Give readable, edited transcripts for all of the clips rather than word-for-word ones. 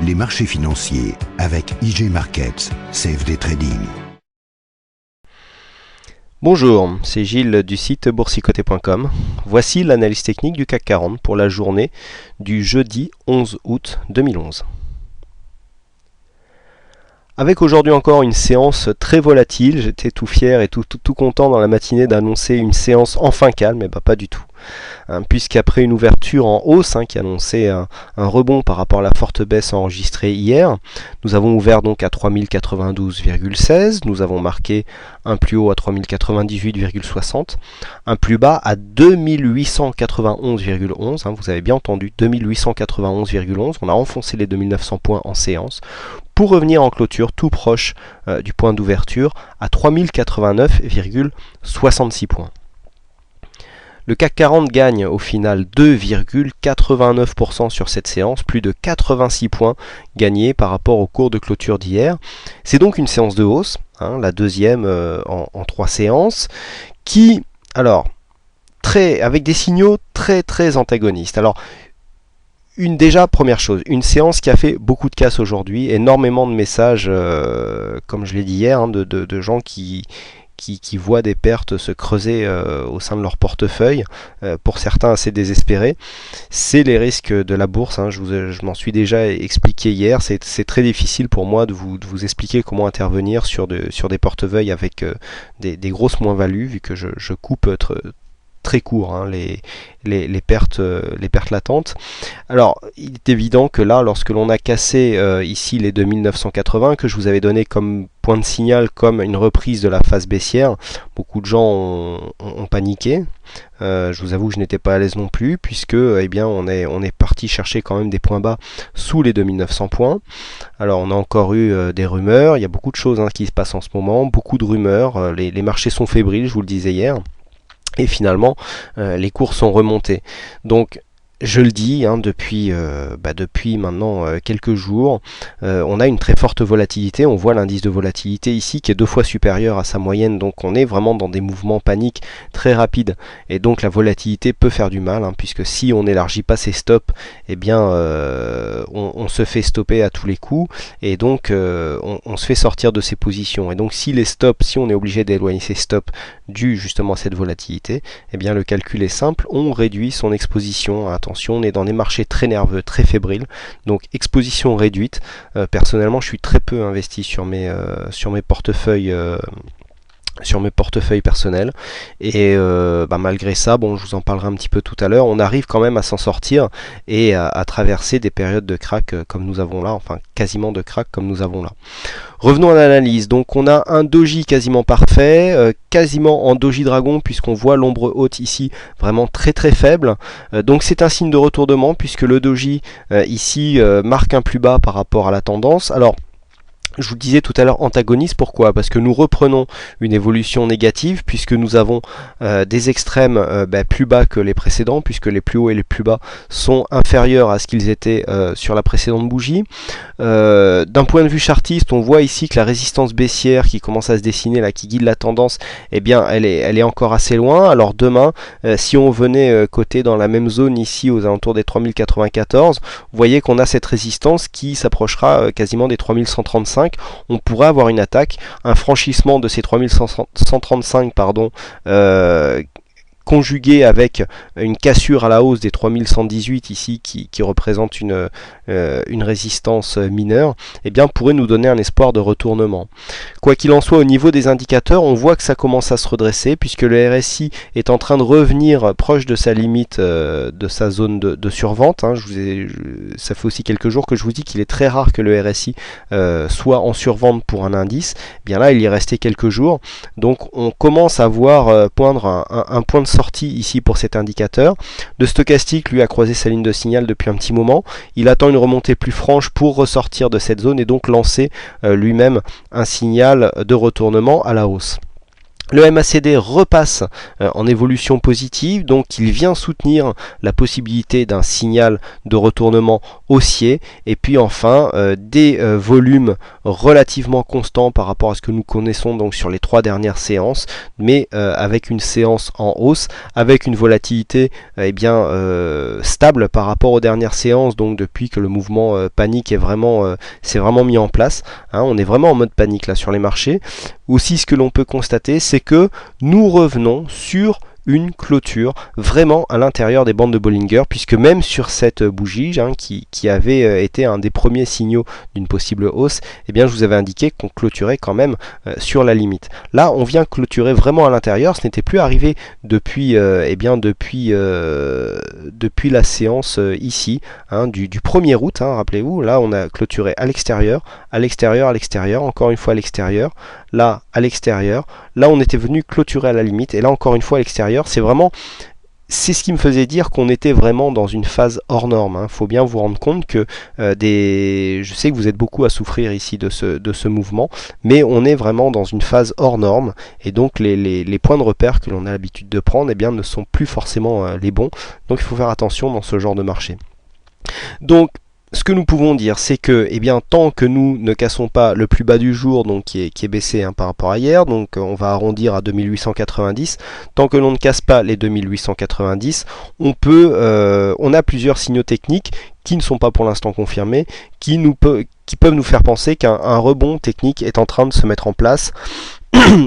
les marchés financiers avec IG Markets, CFD Trading. Bonjour, c'est Gilles du site boursicoté.com. Voici l'analyse technique du CAC 40 pour la journée du jeudi 11 août 2011. Avec aujourd'hui encore une séance très volatile, j'étais tout fier et tout content dans la matinée d'annoncer une séance enfin calme, mais pas du tout. Puisqu'après une ouverture en hausse qui annonçait un rebond par rapport à la forte baisse enregistrée hier, nous avons ouvert donc à 3092,16, nous avons marqué un plus haut à 3098,60, un plus bas à 2891,11, vous avez bien entendu, 2891,11, on a enfoncé les 2900 points en séance, pour revenir en clôture tout proche du point d'ouverture à 3089,66 points. Le CAC 40 gagne au final 2,89% sur cette séance, plus de 86 points gagnés par rapport au cours de clôture d'hier. C'est donc une séance de hausse, la deuxième en 3 séances, qui, alors, avec des signaux très antagonistes. Alors, première chose, une séance qui a fait beaucoup de casse aujourd'hui, énormément de messages, comme je l'ai dit hier, de gens qui voient des pertes se creuser au sein de leur portefeuille, pour certains assez désespérés. C'est les risques de la bourse, je m'en suis déjà expliqué hier, c'est très difficile pour moi de vous expliquer comment intervenir sur des portefeuilles avec des grosses moins-values, vu que je coupe très court les pertes latentes. Alors il est évident que là, lorsque l'on a cassé ici les 2980 que je vous avais donné comme point de signal, comme une reprise de la phase baissière, beaucoup de gens ont paniqué. Je vous avoue que je n'étais pas à l'aise non plus, puisque on est parti chercher quand même des points bas sous les 2900 points. Alors on a encore eu des rumeurs, il y a beaucoup de choses qui se passent en ce moment, beaucoup de rumeurs, les marchés sont fébriles, je vous le disais hier. Et finalement, les cours sont remontés. Donc, je le dis, depuis maintenant quelques jours, on a une très forte volatilité. On voit l'indice de volatilité ici qui est 2 fois supérieur à sa moyenne. Donc, on est vraiment dans des mouvements paniques très rapides. Et donc, la volatilité peut faire du mal, puisque si on n'élargit pas ses stops, on se fait stopper à tous les coups. Et donc, on se fait sortir de ses positions. Et donc, si on est obligé d'éloigner ses stops dû justement à cette volatilité, le calcul est simple. On réduit son exposition. Attention, on est dans des marchés très nerveux, très fébriles, donc exposition réduite. Personnellement, je suis très peu investi sur mes portefeuilles personnels, et malgré ça, je vous en parlerai un petit peu tout à l'heure, on arrive quand même à s'en sortir et à traverser des périodes de crack comme nous avons là, enfin quasiment de crack comme nous avons là. Revenons à l'analyse. Donc on a un doji quasiment parfait, quasiment en doji dragon, puisqu'on voit l'ombre haute ici vraiment très faible. Donc c'est un signe de retournement, puisque le doji ici marque un plus bas par rapport à la tendance. Alors, je vous disais tout à l'heure antagoniste, pourquoi? Parce que nous reprenons une évolution négative, puisque nous avons des extrêmes plus bas que les précédents, puisque les plus hauts et les plus bas sont inférieurs à ce qu'ils étaient sur la précédente bougie. D'un point de vue chartiste, on voit ici que la résistance baissière qui commence à se dessiner, là, qui guide la tendance, elle est encore assez loin. Alors demain, si on venait coter dans la même zone ici aux alentours des 3094, vous voyez qu'on a cette résistance qui s'approchera quasiment des 3135. On pourrait avoir une attaque, un franchissement de ces 3135 conjugué avec une cassure à la hausse des 3118 ici qui représente une résistance mineure, pourrait nous donner un espoir de retournement. Quoi qu'il en soit, au niveau des indicateurs, on voit que ça commence à se redresser, puisque le RSI est en train de revenir proche de sa limite, de sa zone de survente. Ça fait aussi quelques jours que je vous dis qu'il est très rare que le RSI soit en survente pour un indice. Là, il y est resté quelques jours, donc on commence à voir poindre un point de sortie ici pour cet indicateur. Le stochastique, lui, a croisé sa ligne de signal depuis un petit moment. Il attend une remontée plus franche pour ressortir de cette zone et donc lancer lui-même un signal de retournement à la hausse. Le MACD repasse en évolution positive, donc il vient soutenir la possibilité d'un signal de retournement haussier. Et puis enfin, des volumes relativement constants par rapport à ce que nous connaissons donc sur les 3 dernières séances, mais avec une séance en hausse, avec une volatilité stable par rapport aux dernières séances, donc depuis que le mouvement panique s'est vraiment mis en place. On est vraiment en mode panique là sur les marchés. Aussi, ce que l'on peut constater, c'est que nous revenons sur une clôture vraiment à l'intérieur des bandes de Bollinger, puisque même sur cette bougie qui avait été un des premiers signaux d'une possible hausse, eh bien je vous avais indiqué qu'on clôturait quand même sur la limite. Là on vient clôturer vraiment à l'intérieur, ce n'était plus arrivé depuis la séance ici du 1er août, rappelez-vous. Là on a clôturé à l'extérieur, encore une fois à l'extérieur, là à l'extérieur, là on était venu clôturer à la limite, et là encore une fois à l'extérieur. C'est ce qui me faisait dire qu'on était vraiment dans une phase hors norme. Faut bien vous rendre compte que je sais que vous êtes beaucoup à souffrir ici de ce mouvement, mais on est vraiment dans une phase hors norme, et donc les points de repère que l'on a l'habitude de prendre ne sont plus forcément les bons. Donc il faut faire attention dans ce genre de marché. Donc ce que nous pouvons dire, c'est que tant que nous ne cassons pas le plus bas du jour, donc qui est baissé par rapport à hier, donc on va arrondir à 2890, tant que l'on ne casse pas les 2890, on a plusieurs signaux techniques qui ne sont pas pour l'instant confirmés, qui peuvent nous faire penser qu'un rebond technique est en train de se mettre en place.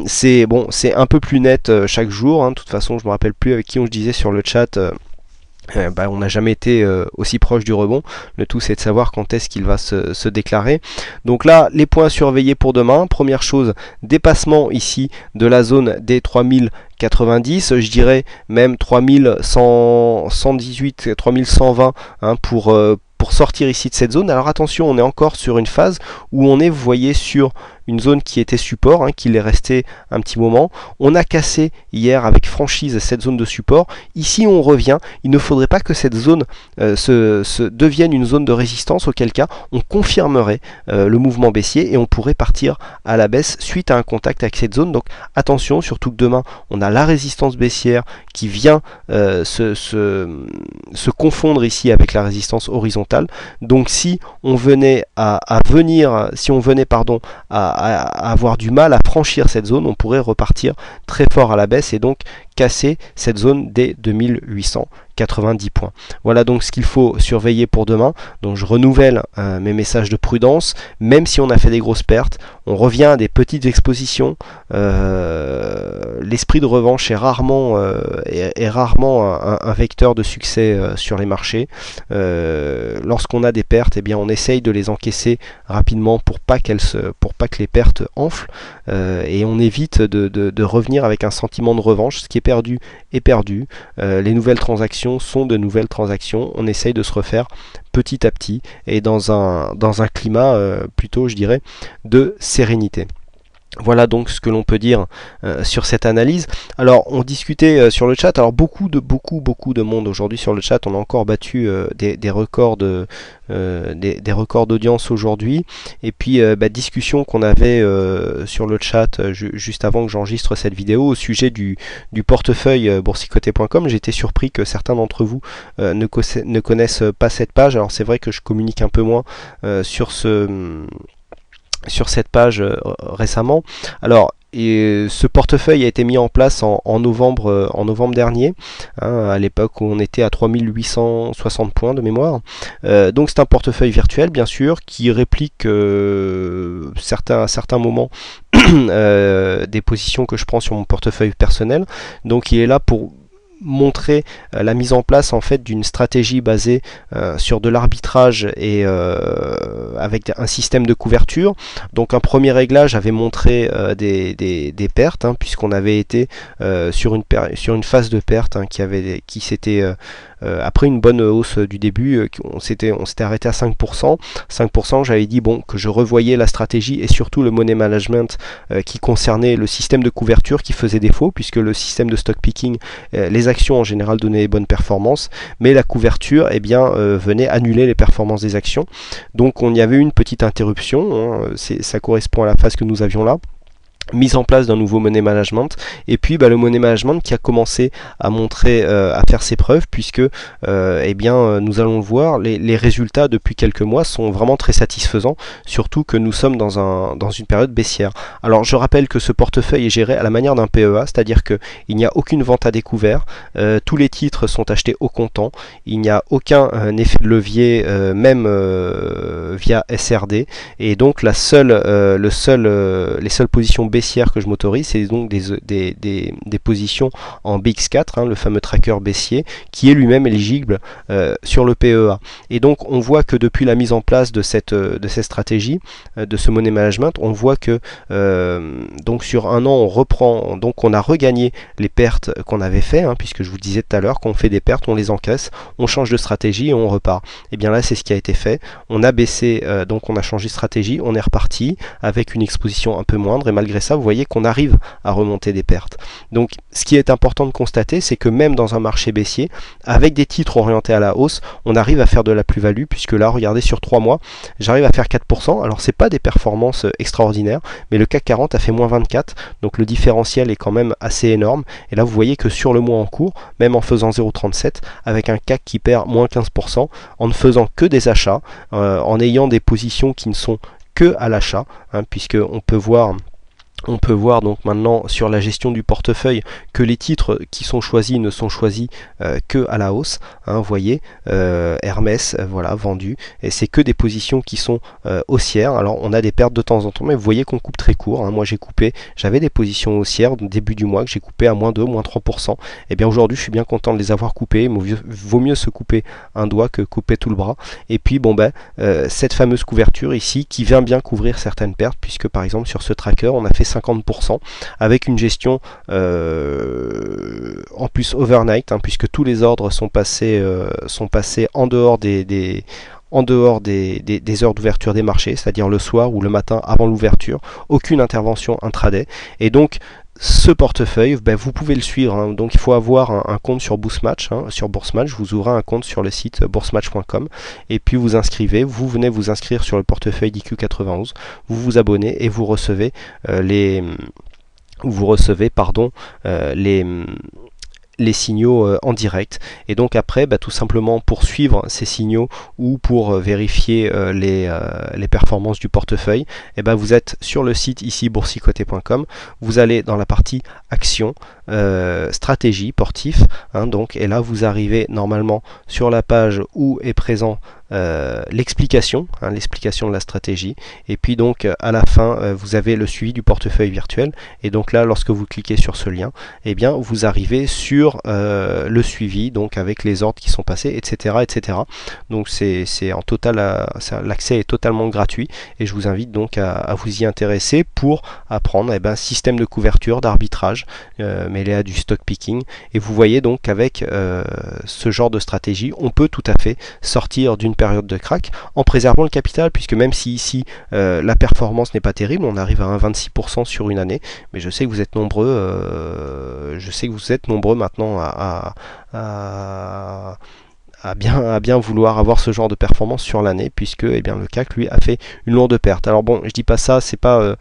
C'est un peu plus net chaque jour, de toute façon je me rappelle plus avec qui on se disait sur le chat. On n'a jamais été aussi proche du rebond. Le tout c'est de savoir quand est-ce qu'il va se déclarer. Donc là, les points à surveiller pour demain. Première chose, dépassement ici de la zone des 3090, je dirais même 3118, 3120 pour sortir ici de cette zone. Alors attention, on est encore sur une phase où on est, vous voyez, sur une zone qui était support, qu'il est resté un petit moment. On a cassé hier avec franchise cette zone de support. Ici on revient. Il ne faudrait pas que cette zone devienne une zone de résistance, auquel cas on confirmerait le mouvement baissier et on pourrait partir à la baisse suite à un contact avec cette zone. Donc attention, surtout que demain on a la résistance baissière qui vient se confondre ici avec la résistance horizontale. Donc si on venait à avoir du mal à franchir cette zone, on pourrait repartir très fort à la baisse et donc casser cette zone des 2890 points. Voilà donc ce qu'il faut surveiller pour demain. Donc je renouvelle mes messages de prudence. Même si on a fait des grosses pertes, on revient à des petites expositions. L'esprit de revanche est rarement un vecteur de succès sur les marchés. Lorsqu'on a des pertes, on essaye de les encaisser rapidement pour pas que les pertes enflent, et on évite de revenir avec un sentiment de revanche. Ce qui est perdu est perdu. Les nouvelles transactions sont de nouvelles transactions. On essaye de se refaire petit à petit et dans un climat plutôt, je dirais, de sérénité. Voilà donc ce que l'on peut dire sur cette analyse. Alors on discutait sur le chat, alors beaucoup de monde aujourd'hui sur le chat. On a encore battu des records d'audience aujourd'hui. Et puis discussion qu'on avait sur le chat juste avant que j'enregistre cette vidéo au sujet du portefeuille boursicoté.com. J'ai été surpris que certains d'entre vous ne connaissent pas cette page. Alors c'est vrai que je communique un peu moins sur cette page récemment. Alors ce portefeuille a été mis en place en novembre dernier, à l'époque où on était à 3860 points de mémoire. Donc c'est un portefeuille virtuel bien sûr qui réplique à certains moments des positions que je prends sur mon portefeuille personnel. Donc il est là pour montrer la mise en place en fait d'une stratégie basée sur de l'arbitrage et avec un système de couverture. Donc un premier réglage avait montré des pertes, puisqu'on avait été sur une phase de perte qui s'était après une bonne hausse du début, on s'était arrêté à 5%. 5%, j'avais dit que je revoyais la stratégie et surtout le money management qui concernait le système de couverture qui faisait défaut, puisque le système de stock picking, les actions en général donnaient des bonnes performances, mais la couverture venait annuler les performances des actions. Donc on y avait une petite interruption, ça correspond à la phase que nous avions là. mise en place d'un nouveau money management, et puis le money management qui a commencé à montrer, à faire ses preuves, puisque nous allons le voir, les résultats depuis quelques mois sont vraiment très satisfaisants, surtout que nous sommes dans une période baissière. Alors je rappelle que ce portefeuille est géré à la manière d'un PEA, c'est-à-dire qu'il n'y a aucune vente à découvert, tous les titres sont achetés au comptant, il n'y a aucun effet de levier, même via SRD, et donc les seules positions baissières que je m'autorise, c'est donc des positions en BX4, le fameux tracker baissier, qui est lui-même éligible sur le PEA. Et donc on voit que depuis la mise en place de cette stratégie, de ce money management, on voit que donc sur un an on reprend, donc on a regagné les pertes qu'on avait fait, puisque je vous disais tout à l'heure, quand on fait des pertes, on les encaisse, on change de stratégie et on repart. Et bien là c'est ce qui a été fait, on a baissé, donc on a changé de stratégie, on est reparti avec une exposition un peu moindre, et malgré ça vous voyez qu'on arrive à remonter des pertes. Donc ce qui est important de constater, c'est que même dans un marché baissier, avec des titres orientés à la hausse, on arrive à faire de la plus-value, puisque là regardez, sur 3 mois j'arrive à faire 4%. Alors c'est pas des performances extraordinaires, mais le CAC 40 a fait moins 24, donc le différentiel est quand même assez énorme. Et là vous voyez que sur le mois en cours, même en faisant 0,37, avec un CAC qui perd moins 15%, en ne faisant que des achats, en ayant des positions qui ne sont que à l'achat, puisque on peut voir donc maintenant sur la gestion du portefeuille que les titres qui sont choisis ne sont choisis que à la hausse. Vous voyez, Hermès, voilà, vendu, et c'est que des positions qui sont haussières. Alors on a des pertes de temps en temps, mais vous voyez qu'on coupe très court. Moi j'avais des positions haussières au début du mois que j'ai coupé à moins 2, moins 3%. Et bien aujourd'hui je suis bien content de les avoir coupées. Il vaut mieux se couper un doigt que couper tout le bras. Et puis cette fameuse couverture ici qui vient bien couvrir certaines pertes, puisque par exemple sur ce tracker on a fait 50% avec une gestion en plus overnight, puisque tous les ordres sont passés en dehors des heures d'ouverture des marchés, c'est-à-dire le soir ou le matin avant l'ouverture, aucune intervention intraday. Et donc ce portefeuille, vous pouvez le suivre, donc il faut avoir un compte sur Boursematch, sur Boursematch, vous ouvrez un compte sur le site boursematch.com et puis vous inscrivez, vous venez vous inscrire sur le portefeuille d'IQ91, vous vous abonnez et vous recevez les signaux en direct, et donc après tout simplement pour suivre ces signaux ou pour vérifier les performances du portefeuille, vous êtes sur le site ici boursicoté.com, vous allez dans la partie action, stratégie, portif, et là vous arrivez normalement sur la page où est présent l'explication de la stratégie, et puis donc à la fin vous avez le suivi du portefeuille virtuel, et donc là lorsque vous cliquez sur ce lien, vous arrivez sur le suivi, donc avec les ordres qui sont passés, etc. Donc c'est en total, l'accès est totalement gratuit, et je vous invite donc à vous y intéresser pour apprendre un système de couverture, d'arbitrage mêlé à du stock picking. Et vous voyez donc qu'avec ce genre de stratégie, on peut tout à fait sortir d'une période de crack en préservant le capital, puisque même si ici la performance n'est pas terrible, on arrive à un 26% sur une année, mais je sais que vous êtes nombreux maintenant à bien vouloir avoir ce genre de performance sur l'année, puisque le CAC lui a fait une lourde perte. Alors bon, je dis pas ça, c'est pas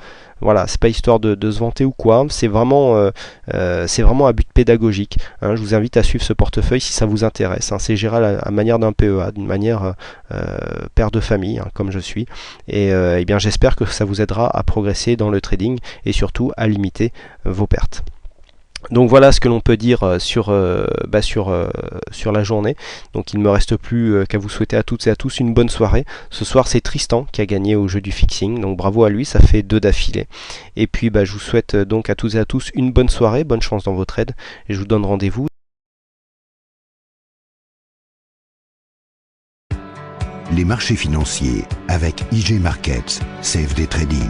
histoire de se vanter ou quoi, c'est vraiment à but pédagogique. Je vous invite à suivre ce portefeuille si ça vous intéresse. C'est géré à la manière d'un PEA, d'une manière père de famille, comme je suis. Et j'espère que ça vous aidera à progresser dans le trading et surtout à limiter vos pertes. Donc voilà ce que l'on peut dire sur la journée. Donc il ne me reste plus qu'à vous souhaiter à toutes et à tous une bonne soirée. Ce soir c'est Tristan qui a gagné au jeu du fixing, donc bravo à lui, ça fait 2 d'affilée. Et puis je vous souhaite donc à toutes et à tous une bonne soirée, bonne chance dans vos trades, et je vous donne rendez-vous. Les marchés financiers avec IG Markets, CFD Trading.